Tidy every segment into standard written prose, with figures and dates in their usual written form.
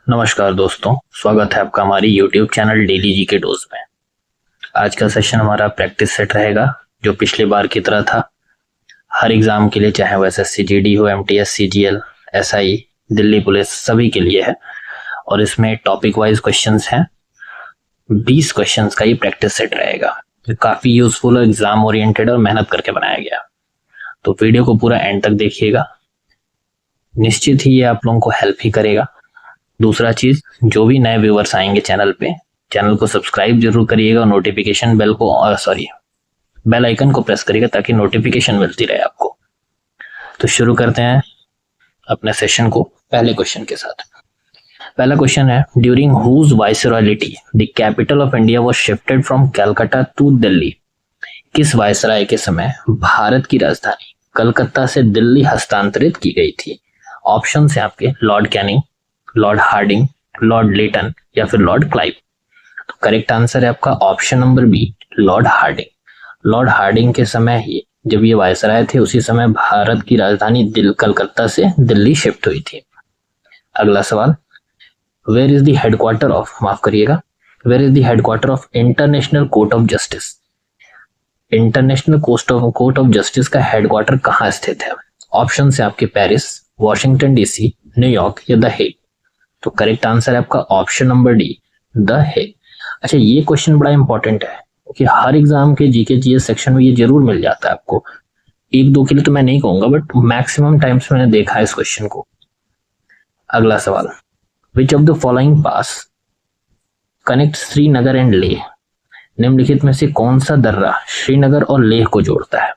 नमस्कार दोस्तों, स्वागत है आपका हमारी YouTube चैनल डेली जी के डोज में। आज का सेशन हमारा प्रैक्टिस सेट रहेगा जो पिछली बार की तरह था। हर एग्जाम के लिए, चाहे वो एसएससी जीडी हो, MTS, CGL, SI, Delhi police, सभी के लिए है। और इसमें टॉपिक वाइज क्वेश्चंस हैं। 20 क्वेश्चंस का ये प्रैक्टिस सेट रहेगा। काफी यूजफुल और एग्जाम ओरिएंटेड और मेहनत करके बनाया गया। तो वीडियो को पूरा एंड तक देखिएगा, निश्चित ही ये आप लोगों को हेल्प ही करेगा। दूसरा चीज, जो भी नए व्यूअर्स आएंगे चैनल पे, चैनल को सब्सक्राइब जरूर करिएगा और नोटिफिकेशन बेल को बेल आइकन को प्रेस करिएगा ताकि नोटिफिकेशन मिलती रहे आपको। तो शुरू करते हैं अपने सेशन को पहले क्वेश्चन के साथ। पहला क्वेश्चन है, during whose viceroyalty the capital of India was shifted from Calcutta to Delhi. किस वाइसराय के समय भारत की राजधानी कलकत्ता से दिल्ली हस्तांतरित की गई थी? ऑप्शन है आपके Lord Canning, Lord Hardinge, Lord Lytton या फिर लॉर्ड क्लाइव। तो करेक्ट आंसर है आपका option number B, Lord Hardinge. Lord Hardinge के समय ही जब ये वायसराय थे, उसी समय भारत की राजधानी कलकत्ता से दिल्ली शिफ्ट हुई थी। अगला सवाल, where is the headquarter of, माफ करिएगा, where is the headquarter of International Court of Justice? International Court of Justice का हेडक्वार्टर कहाँ स्थित है? ऑप्शन है आपके पेरिस, वॉशिंगटन डीसी, न्यूयॉर्क या द हेग। तो करेक्ट आंसर है आपका option number D, the Hague. अच्छा, ये क्वेश्चन बड़ा इंपॉर्टेंट है कि हर एग्जाम के जीके जीएस सेक्शन में ये जरूर मिल जाता है आपको। एक दो के लिए तो मैं नहीं कहूंगा, बट मैक्सिमम टाइम्स मैंने देखा है इस क्वेश्चन को। अगला सवाल, विच of the following pass connect Srinagar and Leh? निम्नलिखित में से कौन सा दर्रा श्रीनगर और लेह को जोड़ता है?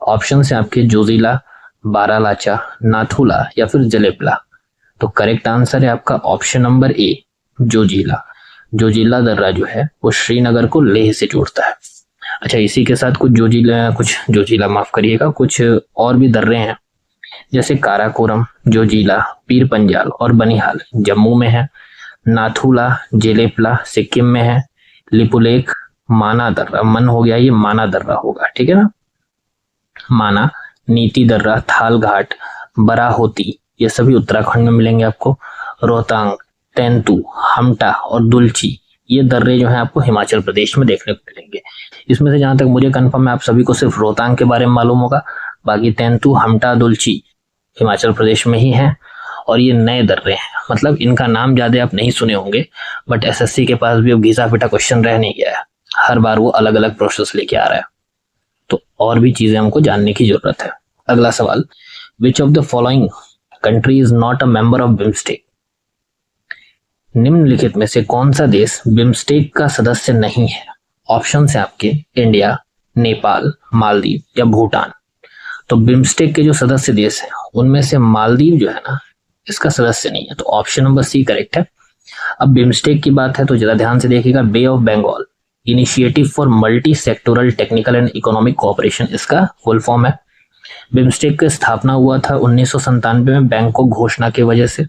ऑप्शन है आपके जोजिला, बारालाचा, नाथुला या फिर जलेपला। तो करेक्ट आंसर है आपका option number A, Zoji La. Zoji La दर्रा जो है वो श्रीनगर को लेह से जोड़ता है। अच्छा, इसी के साथ कुछ जोजिला माफ करिएगा, कुछ और भी दर्रे हैं, जैसे काराकोरम, जोजिला, पीर पंजाल और बनिहाल जम्मू में है, नाथुला, जेलेपला सिक्किम में है, लिपुलेख, माना दर्रा, मन हो गया, ये माना दर्रा होगा, ठीक है ना, माना, नीति दर्रा, थाल घाट, बराहोती, ये सभी उत्तराखंड में मिलेंगे आपको। रोहतांग, तेंतु, हमटा और दुलची, ये दर्रे जो हैं आपको हिमाचल प्रदेश में देखने को मिलेंगे। इसमें से जहां तक मुझे कंफर्म है, आप सभी को सिर्फ रोहतांग के बारे में मालूम होगा, बाकी तेंतु, हमटा, दुलची हिमाचल प्रदेश में ही हैं। और ये नए दर्रे हैं, मतलब इनका नाम ज्यादा आप नहीं सुने होंगे, बट एसएससी के पास भी अब घिसा पिटा क्वेश्चन रह नहीं गया है, हर बार वो अलग अलग प्रोसेस लेके आ रहा है, तो और भी चीजें हमको जानने की जरूरत है। अगला सवाल, विच of the following country is not a member of BIMSTEC? निम्नलिखित में से कौन सा देश बिम्स्टेक का सदस्य नहीं है? ऑप्शन है आपके इंडिया, नेपाल, मालदीव या भूटान। तो बिम्स्टेक के जो सदस्य देश हैं उनमें से मालदीव जो है ना, इसका सदस्य नहीं है, तो ऑप्शन नंबर सी करेक्ट है। अब बिम्स्टेक की बात है तो जरा ध्यान से देखिएगा, Bay of Bengal Initiative for Multi Sectoral Technical and Economic Cooperation इसका फुल फॉर्म है। बिम्स्टेक का स्थापना हुआ था 1997 में बैंकॉक घोषणा की वजह से।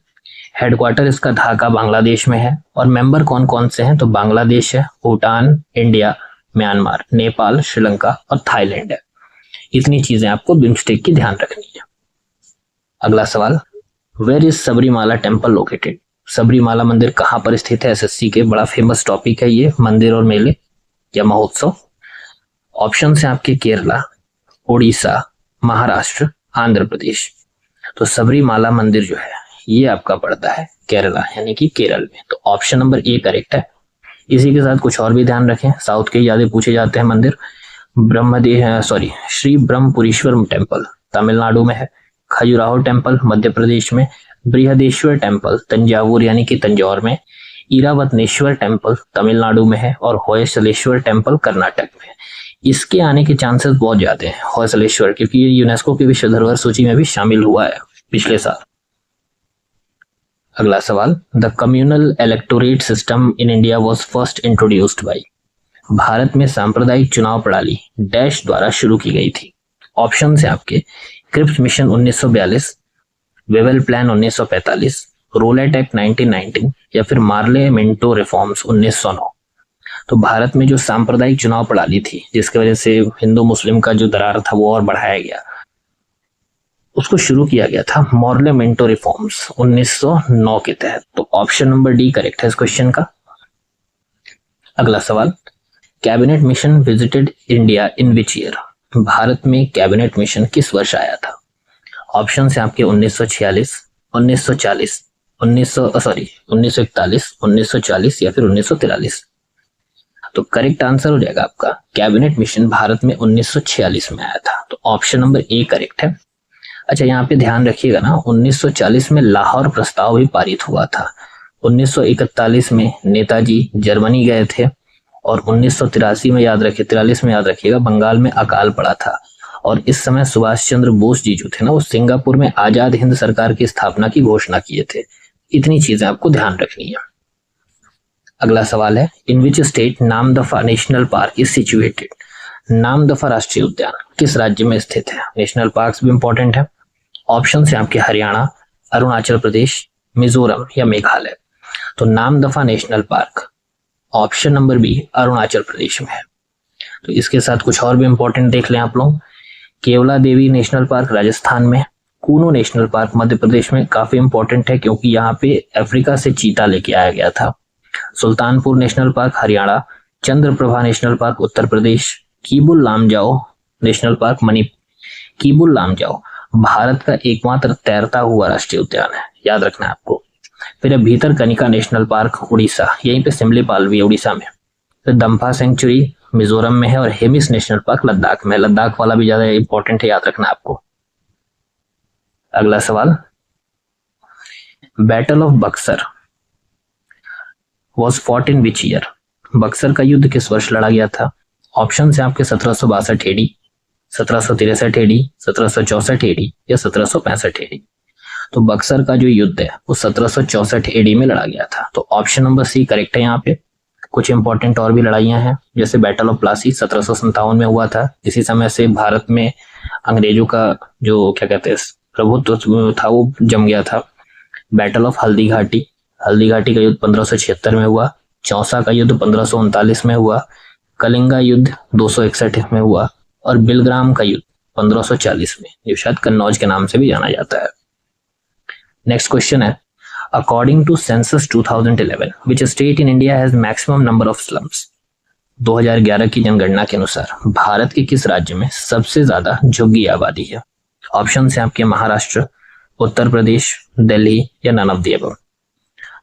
हेडक्वार्टर इसका ढाका बांग्लादेश में है। और मेंबर कौन कौन से हैं? तो बांग्लादेश है, भूटान, इंडिया, म्यांमार, नेपाल, श्रीलंका और थाईलैंड है। इतनी चीजें आपको बिम्स्टेक की ध्यान रखनी है। अगला सवाल, where is Sabarimala temple located? Sabarimala मंदिर कहाँ पर स्थित है? एसएससी के बड़ा फेमस टॉपिक है ये, मंदिर और मेले या महोत्सव। ऑप्शन है आपके केरला, उड़ीसा, महाराष्ट्र, आंध्र प्रदेश। तो सबरीमाला मंदिर जो है ये आपका पड़ता है केरला, यानी कि केरल में। तो ऑप्शन नंबर ए करेक्ट है। इसी के साथ कुछ और भी ध्यान रखें, साउथ के ज्यादा पूछे जाते हैं मंदिर। श्री ब्रह्मपुरीश्वर टेम्पल तमिलनाडु में है, खजुराहो टेम्पल मध्य प्रदेश में, बृहदेश्वर टेम्पल तंजावुर यानी कि तंजौर में, इरावतनेश्वर टेम्पल तमिलनाडु में है और होयसलेश्वर टेम्पल कर्नाटक में है। इसके आने के चांसेस बहुत ज्यादा हैं होयसलेश्वर, क्योंकि ये यूनेस्को की विश्व धरोहर सूची में भी शामिल हुआ है पिछले साल। अगला सवाल, the communal electorate system in India was first introduced by? Bharat में सांप्रदायिक चुनाव प्रणाली डैश द्वारा शुरू की गई थी। ऑप्शन है आपके Cripps Mission 1942, Wavell Plan 1945, Rowlatt Act 1919 या फिर मार्ले मिंटो रिफॉर्म्स 1909। तो भारत में जो सांप्रदायिक चुनाव प्रणाली थी, जिसकी वजह से हिंदू मुस्लिम का जो दरार था वो और बढ़ाया गया, उसको शुरू किया गया था मॉर्ले मिंटो रिफॉर्म्स 1909 के तहत। तो ऑप्शन नंबर डी करेक्ट है इस क्वेश्चन का। अगला सवाल, cabinet mission visited India in which year? Bharat में कैबिनेट मिशन किस वर्ष आया था? ऑप्शन है आपके 1946, 1940, 1941, 1940 या फिर 1943। तो करेक्ट आंसर हो जाएगा आपका कैबिनेट मिशन भारत में 1946 में आया था। तो ऑप्शन नंबर ए करेक्ट है। अच्छा, यहाँ पे ध्यान रखिएगा ना, 1940 में लाहौर प्रस्ताव भी पारित हुआ था। 1941 में नेताजी जर्मनी गए थे और 1983 में याद रखिए, 43 में याद रखिएगा, बंगाल में अकाल पड़ा था। और इस समय सुभाष चंद्र बोस जी जो थे ना, वो सिंगापुर में आजाद हिंद सरकार की स्थापना की घोषणा किए थे। इतनी चीजें आपको ध्यान रखनी है। अगला सवाल है, in which state Namdapha National Park is situated? Namdapha राष्ट्रीय उद्यान किस राज्य में स्थित है? नेशनल पार्क्स भी इंपॉर्टेंट है। ऑप्शन है आपके हरियाणा, अरुणाचल प्रदेश, मिजोरम या मेघालय। तो Namdapha National Park option number B Arunachal Pradesh में है। तो इसके साथ कुछ और भी इंपॉर्टेंट देख लें आप लोग। केवला देवी नेशनल पार्क राजस्थान में, कूनो नेशनल पार्क मध्य प्रदेश में, काफी इंपॉर्टेंट है क्योंकि यहाँ पे अफ्रीका से चीता लेके आया गया था। Sultanpur National Park Haryana, Chandraprabha National Park Uttar Pradesh, Keibul Lamjao National Park Manipur. Keibul Lamjao Bharat का एकमात्र तैरता हुआ राष्ट्रीय उद्यान है, याद रखना है आपको। फिर भीतरकनिका नेशनल पार्क उड़ीसा, यहीं पे सिमलीपाल भी है उड़ीसा में। फिर दम्फा सेंचुरी मिजोरम में है और हेमिस नेशनल पार्क लद्दाख में। लद्दाख वाला भी ज्यादा इंपॉर्टेंट है, याद रखना आपको। अगला सवाल, battle of Buxar was fought in which year? Buxar का युद्ध किस वर्ष लड़ा गया था? ऑप्शन है आपके 1762 एडी, 1763 एडी, 1764 एडी या 1765 एडी। तो बक्सर का जो युद्ध है वो 1764 एडी में लड़ा गया था। तो ऑप्शन नंबर सी करेक्ट है। यहाँ पे कुछ इंपॉर्टेंट और भी लड़ाइयां हैं, जैसे बैटल ऑफ प्लासी 1757 में हुआ था। इसी समय से भारत में अंग्रेजों का जो क्या कहते हैं प्रभुत्व था वो जम गया था। बैटल ऑफ हल्दी घाटी, हल्दी घाटी का युद्ध 1576 में हुआ। चौसा का युद्ध 1539 में हुआ। कलिंगा युद्ध 261 में हुआ और बिलग्राम का युद्ध 1540 में, जो शायद कन्नौज के नाम से भी जाना जाता है। नेक्स्ट क्वेश्चन है, according to census 2011 which state in India has maximum number of slums? 2011 की जनगणना के अनुसार भारत के किस राज्य में सबसे ज्यादा झुग्गी आबादी है? ऑप्शन है आपके महाराष्ट्र, उत्तर प्रदेश, दिल्ली या नन ऑफ द अबव।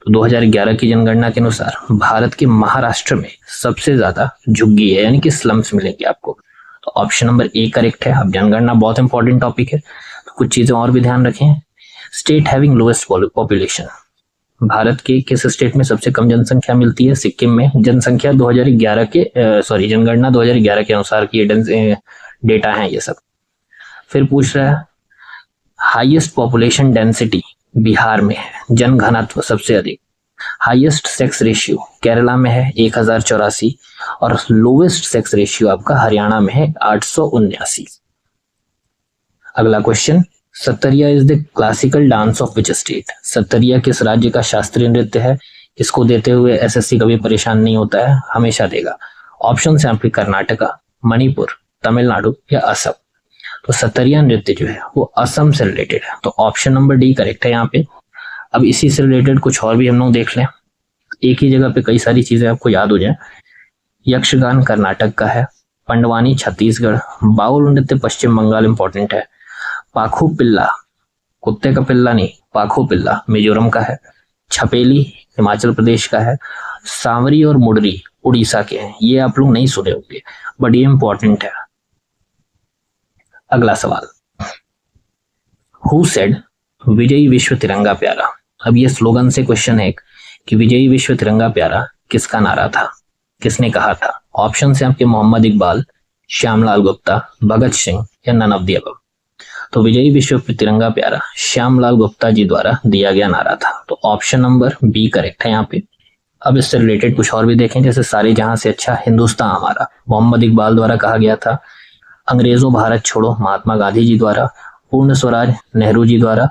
तो 2011 की जनगणना के अनुसार भारत के महाराष्ट्र में सबसे ज्यादा झुग्गी है, यानी कि स्लम्स मिलेंगे आपको। तो ऑप्शन नंबर ए करेक्ट है। अब जनगणना बहुत इंपॉर्टेंट टॉपिक है, तो कुछ चीजें और भी ध्यान रखें। State having lowest population, Bharat के किस स्टेट में सबसे कम जनसंख्या मिलती है? सिक्किम में। जनसंख्या 2011 के जनगणना 2011 के अनुसार की डेटा है ये सब। फिर पूछ रहा है हाईएस्ट पॉपुलेशन डेंसिटी बिहार में है, जनघनत्व सबसे अधिक। हाईएस्ट सेक्स रेशियो केरला में है 1084 और लोवेस्ट सेक्स रेशियो आपका हरियाणा में है 879। अगला question, Sattriya is the classical dance of which state? Sattriya किस राज्य का शास्त्रीय नृत्य है? इसको देते हुए एसएससी कभी परेशान नहीं होता है, हमेशा देगा। ऑप्शन है आपके कर्नाटका, मणिपुर, तमिलनाडु या असम। तो सत्तरिया नृत्य जो है वो असम से रिलेटेड है। तो ऑप्शन नंबर डी करेक्ट है यहाँ पे। अब इसी से रिलेटेड कुछ और भी हम लोग देख लें, एक ही जगह पे कई सारी चीजें आपको याद हो जाए। यक्षगान कर्नाटक का है, पंडवानी छत्तीसगढ़, बाउल नृत्य पश्चिम बंगाल इंपॉर्टेंट है, पाखू पिल्ला, कुत्ते का पिल्ला नहीं, पाखू पिल्ला मिजोरम का है, छपेली हिमाचल प्रदेश का है, सांवरी और मुडरी उड़ीसा के हैं। ये आप लोग नहीं सुने होंगे बट ये इंपॉर्टेंट है। अगला सवाल, हु सेड विजयी विश्व तिरंगा प्यारा? अब ये स्लोगन से क्वेश्चन है कि विजयी विश्व तिरंगा प्यारा किसका नारा था, किसने कहा था? ऑप्शन है आपके मोहम्मद इकबाल, श्यामलाल गुप्ता, भगत सिंह या नन ऑफ द अबव। तो विजयी विश्व तिरंगा प्यारा श्यामलाल गुप्ता जी द्वारा दिया गया नारा था। तो ऑप्शन नंबर बी करेक्ट है यहाँ पे। अब इससे रिलेटेड कुछ और भी देखें, जैसे सारे जहां से अच्छा हिंदुस्तान हमारा मोहम्मद इकबाल द्वारा कहा गया था, अंग्रेजों भारत छोड़ो महात्मा गांधी जी द्वारा, पूर्ण स्वराज नेहरू जी द्वारा,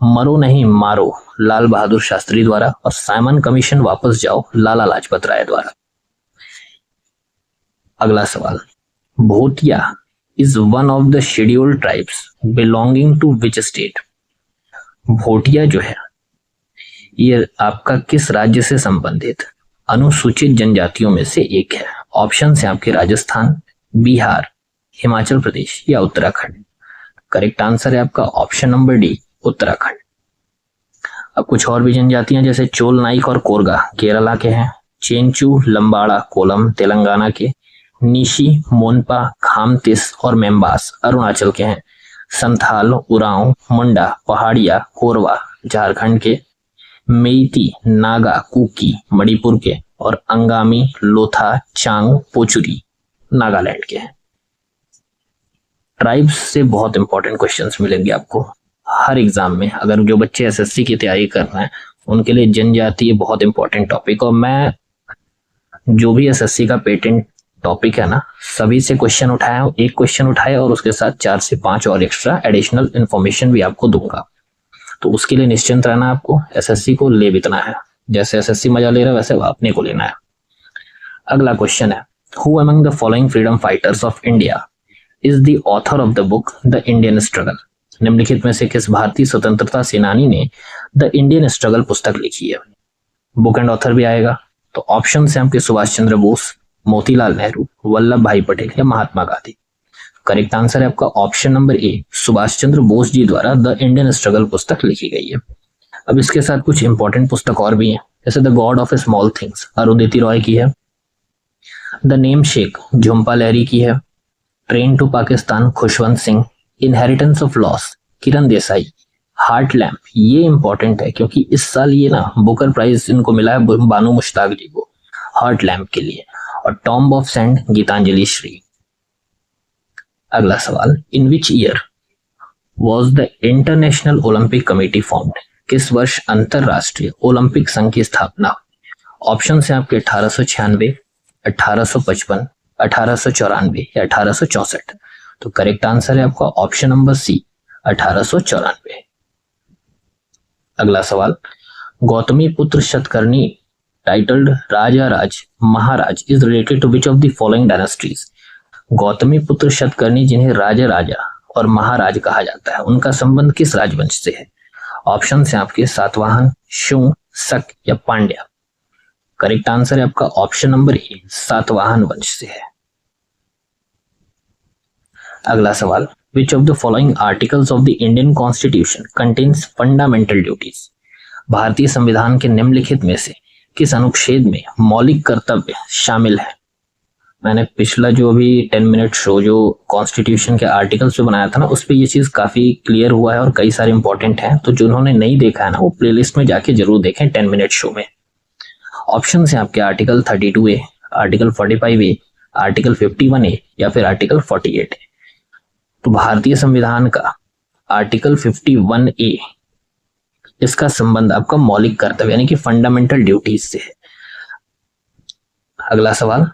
मरो नहीं मारो लाल बहादुर शास्त्री द्वारा और साइमन कमीशन वापस जाओ लाला लाजपत राय द्वारा। अगला सवाल, Bhutia is one of the scheduled tribes belonging to which state? Bhotia जो है ये आपका किस राज्य से संबंधित अनुसूचित जनजातियों में से एक है? ऑप्शन है आपके राजस्थान, बिहार, हिमाचल प्रदेश या उत्तराखंड। करेक्ट आंसर है आपका ऑप्शन नंबर डी, उत्तराखंड। अब कुछ और भी जनजातियां जैसे चोल नाइक और कोरगा केरला के हैं, चेंचू लंबाड़ा कोलम तेलंगाना के, निशी मोनपा खामतिस और मेम्बास अरुणाचल के हैं, संथाल उरांव मुंडा पहाड़िया कोरवा झारखंड के, मेइती नागा कुकी मणिपुर के और अंगामी लोथा चांग पोचुरी नागालैंड के हैं। ट्राइब्स से बहुत इंपॉर्टेंट क्वेश्चंस मिलेंगे आपको हर एग्जाम में। अगर जो बच्चे एसएससी की तैयारी कर रहे हैं उनके लिए जनजाति ये बहुत इंपॉर्टेंट टॉपिक, और मैं जो भी एसएससी का पेटेंट टॉपिक है ना सभी से क्वेश्चन उठाया, एक क्वेश्चन उठाया और उसके साथ 4 से 5 और एक्स्ट्रा एडिशनल इंफॉर्मेशन भी आपको दूंगा। तो उसके लिए निश्चिंत रहना, आपको एसएससी को ले बितना है, जैसे एसएससी मजा ले रहा है वैसे अपने को लेना है। अगला क्वेश्चन है, who among the following freedom fighters of India is the author of the book the Indian struggle? निम्नलिखित में से किस भारतीय स्वतंत्रता सेनानी ने द इंडियन स्ट्रगल पुस्तक लिखी है? बुक एंड ऑथर भी आएगा। तो ऑप्शन है आपके सुभाष चंद्र बोस, मोतीलाल नेहरू, वल्लभ भाई पटेल या महात्मा गांधी। करेक्ट आंसर है आपका option number A, Subhash Chandra Bose ji द्वारा द इंडियन स्ट्रगल पुस्तक लिखी गई है। अब इसके साथ कुछ इंपॉर्टेंट पुस्तक और भी हैं, जैसे the God of Small Things Arundhati Roy की है, the Namesake Jhumpa Lahiri की है, Train to Pakistan Khushwant Singh, Inheritance of Loss Kiran Desai, heart lamp ये इंपॉर्टेंट है क्योंकि इस साल ये ना बुकर प्राइज इनको मिला है बानू मुश्ताक जी को हार्ट लैम्प के लिए, और Tomb of Sand Geetanjali Shree. अगला सवाल, in which year was the International Olympic Committee formed? किस वर्ष अंतरराष्ट्रीय ओलंपिक संघ की स्थापना? ऑप्शन है आपके 1896, 1855, 1894 या 1864। तो करेक्ट आंसर है आपका ऑप्शन नंबर सी, 1894। अगला सवाल, गौतमी पुत्र शतकर्णी टाइटल्ड राजा राज महाराज is related to which of the following dynasties? Gautamiputra Shatakarni जिन्हें राजा राजा और महाराज कहा जाता है उनका संबंध किस राजवंश से है? ऑप्शन है आपके सातवाहन, शुंग, शक या पांड्या। करेक्ट आंसर है आपका ऑप्शन नंबर ए, सातवाहन वंश से है। अगला सवाल, विच of the following articles of the Indian constitution contains fundamental duties? भारतीय संविधान के निम्नलिखित में से किस अनुच्छेद में मौलिक कर्तव्य शामिल है? मैंने पिछला जो भी 10 मिनट शो जो कॉन्स्टिट्यूशन के आर्टिकल्स पे बनाया था ना उस पे ये चीज काफी क्लियर हुआ है और कई सारे इंपॉर्टेंट हैं, तो जिन्होंने नहीं देखा है ना वो प्लेलिस्ट में जाके जरूर देखें 10 मिनट शो में। ऑप्शन है आपके article 32A, article 45A, article 51A या फिर आर्टिकल 48A। तो भारतीय संविधान का आर्टिकल 51A इसका संबंध आपका मौलिक कर्तव्य यानी कि फंडामेंटल ड्यूटीज से है। अगला सवाल,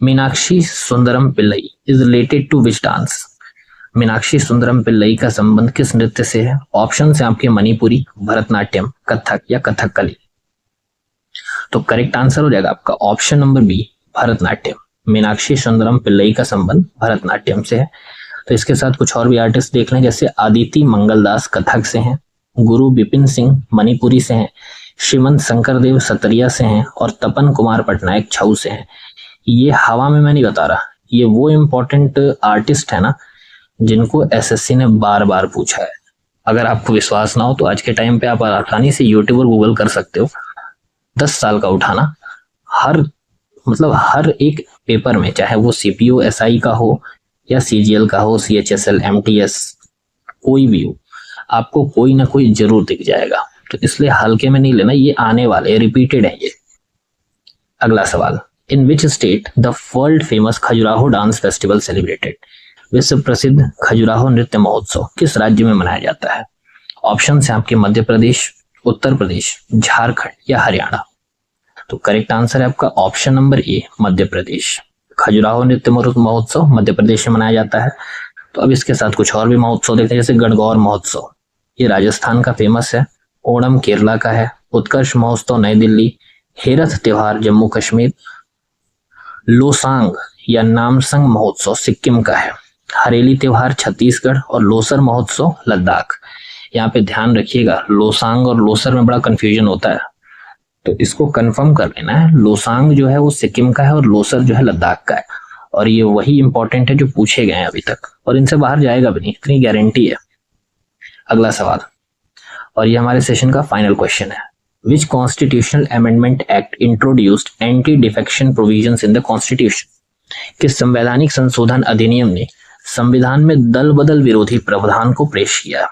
Meenakshi Sundaram Pillai is related to which dance? Meenakshi Sundaram Pillai का संबंध किस नृत्य से है? ऑप्शन है आपके मणिपुरी, भरतनाट्यम, कथक या कथकली। तो करेक्ट आंसर हो जाएगा आपका option number B, Bharatanatyam. Meenakshi Sundaram Pillai का संबंध भरतनाट्यम से है। तो इसके साथ कुछ और भी आर्टिस्ट देख लें, जैसे आदिति मंगलदास कथक से हैं, गुरु बिपिन सिंह मणिपुरी से हैं, श्रीमंत शंकर देव सतरिया से हैं और तपन कुमार पटनायक छऊ से हैं। ये हवा में मैं नहीं बता रहा, ये वो इम्पोर्टेंट आर्टिस्ट है ना जिनको एसएससी ने बार बार पूछा है। अगर आपको विश्वास ना हो तो आज के टाइम पे आप आसानी से यूट्यूब और गूगल कर सकते हो। 10 साल का उठाना हर एक पेपर में, चाहे वो सीपीओ एसआई का हो या सीजीएल का हो, सीएचएसएल, एमटीएस, कोई भी हो, आपको कोई ना कोई जरूर दिख जाएगा। तो इसलिए हल्के में नहीं लेना, ये आने वाले रिपीटेड है ये। अगला सवाल, in which state the world famous Khajuraho dance festival celebrated? विश्व प्रसिद्ध खजुराहो नृत्य महोत्सव किस राज्य में मनाया जाता है? ऑप्शन है आपके मध्य प्रदेश, उत्तर प्रदेश, झारखंड या हरियाणा। तो करेक्ट आंसर है आपका option number A, Madhya Pradesh. Khajuraho नृत्य महोत्सव मध्य प्रदेश में मनाया जाता है। तो अब इसके साथ कुछ और भी महोत्सव देखते हैं, जैसे गणगौर महोत्सव, ये राजस्थान का फेमस है, ओणम केरला का है, उत्कर्ष महोत्सव नई दिल्ली, हेरथ त्योहार जम्मू कश्मीर, लोसांग या नामसंग महोत्सव सिक्किम का है, हरेली त्योहार छत्तीसगढ़ और लोसर महोत्सव लद्दाख। यहाँ पे ध्यान रखिएगा, लोसांग और लोसर में बड़ा कंफ्यूजन होता है, तो इसको कंफर्म कर लेना है। लोसांग जो है वो सिक्किम का है और लोसर जो है लद्दाख का है, और ये वही इंपॉर्टेंट है जो पूछे गए हैं अभी तक, और इनसे बाहर जाएगा भी नहीं, इतनी गारंटी है। अगला सवाल, और ये हमारे सेशन का फाइनल क्वेश्चन है। Which constitutional amendment act introduced anti defection provisions in the constitution? किस संवैधानिक संशोधन अधिनियम ने संविधान में दल बदल विरोधी प्रावधान को पेश किया?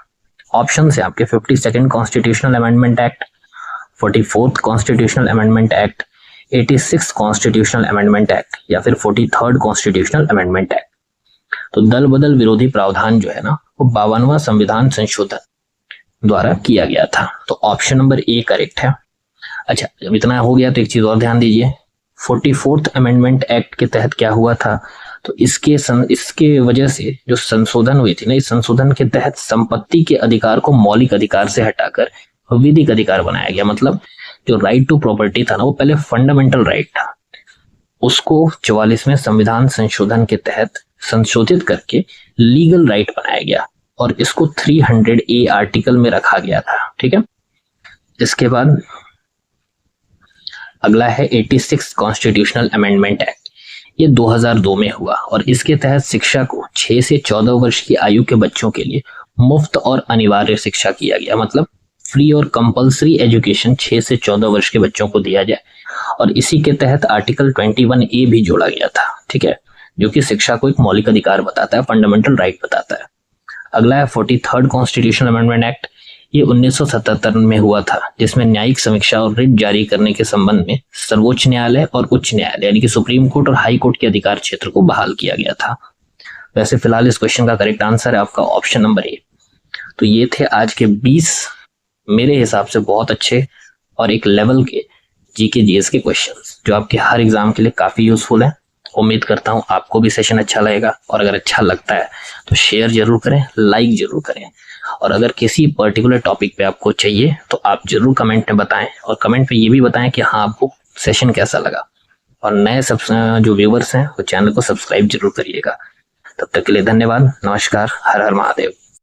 ऑप्शन है आपके 52nd constitutional amendment act, 44th constitutional amendment act, 86th constitutional amendment act या फिर 43rd कॉन्स्टिट्यूशनल अमेंडमेंट एक्ट। तो दल बदल विरोधी प्रावधान जो है ना वो 52वां संविधान संशोधन द्वारा किया गया था, तो ऑप्शन नंबर ए करेक्ट है। अच्छा, जब इतना हो गया तो एक चीज और ध्यान दीजिए, 44th अमेंडमेंट एक्ट के तहत क्या हुआ था, तो इसके वजह से जो संशोधन हुई थी ना, इस संशोधन के तहत संपत्ति के अधिकार को मौलिक अधिकार से हटाकर विधिक अधिकार बनाया गया। मतलब जो राइट टू प्रॉपर्टी था ना, वो पहले फंडामेंटल राइट था, उसको 44वें संविधान संशोधन के तहत संशोधित करके लीगल राइट बनाया गया और इसको 300A आर्टिकल में रखा गया था। ठीक है, इसके बाद अगला है 86 कॉन्स्टिट्यूशनल अमेंडमेंट एक्ट। ये 2002 में हुआ और इसके तहत शिक्षा को 6 से 14 वर्ष की आयु के बच्चों के लिए मुफ्त और अनिवार्य शिक्षा किया गया। मतलब फ्री और कंपलसरी एजुकेशन 6 से 14 वर्ष के बच्चों को दिया जाए, और इसी के तहत आर्टिकल 21A भी जोड़ा गया था। ठीक है, जो कि शिक्षा को एक मौलिक अधिकार बताता है, फंडामेंटल राइट बताता है। अगला है 43rd कॉन्स्टिट्यूशनल अमेंडमेंट एक्ट। ये 1977 में हुआ था, जिसमें न्यायिक समीक्षा और रिट जारी करने के संबंध में सर्वोच्च न्यायालय और उच्च न्यायालय यानी कि सुप्रीम कोर्ट और हाई कोर्ट के अधिकार क्षेत्र को बहाल किया गया था। वैसे फिलहाल इस क्वेश्चन का करेक्ट आंसर है आपका ऑप्शन नंबर ए। तो ये थे आज के 20 मेरे हिसाब से बहुत अच्छे और एक लेवल के जीके जीएस के क्वेश्चंस, जो आपके हर एग्जाम के लिए काफी यूजफुल है। उम्मीद करता हूं आपको भी सेशन अच्छा लगेगा, और अगर अच्छा लगता है तो शेयर जरूर करें, लाइक जरूर करें, और अगर किसी पर्टिकुलर टॉपिक पे आपको चाहिए तो आप जरूर कमेंट में बताएं, और कमेंट पे ये भी बताएं कि हाँ आपको सेशन कैसा लगा। और नए सब जो व्यूवर्स हैं वो चैनल को सब्सक्राइब जरूर करिएगा। तब तक के लिए धन्यवाद, नमस्कार, हर हर महादेव।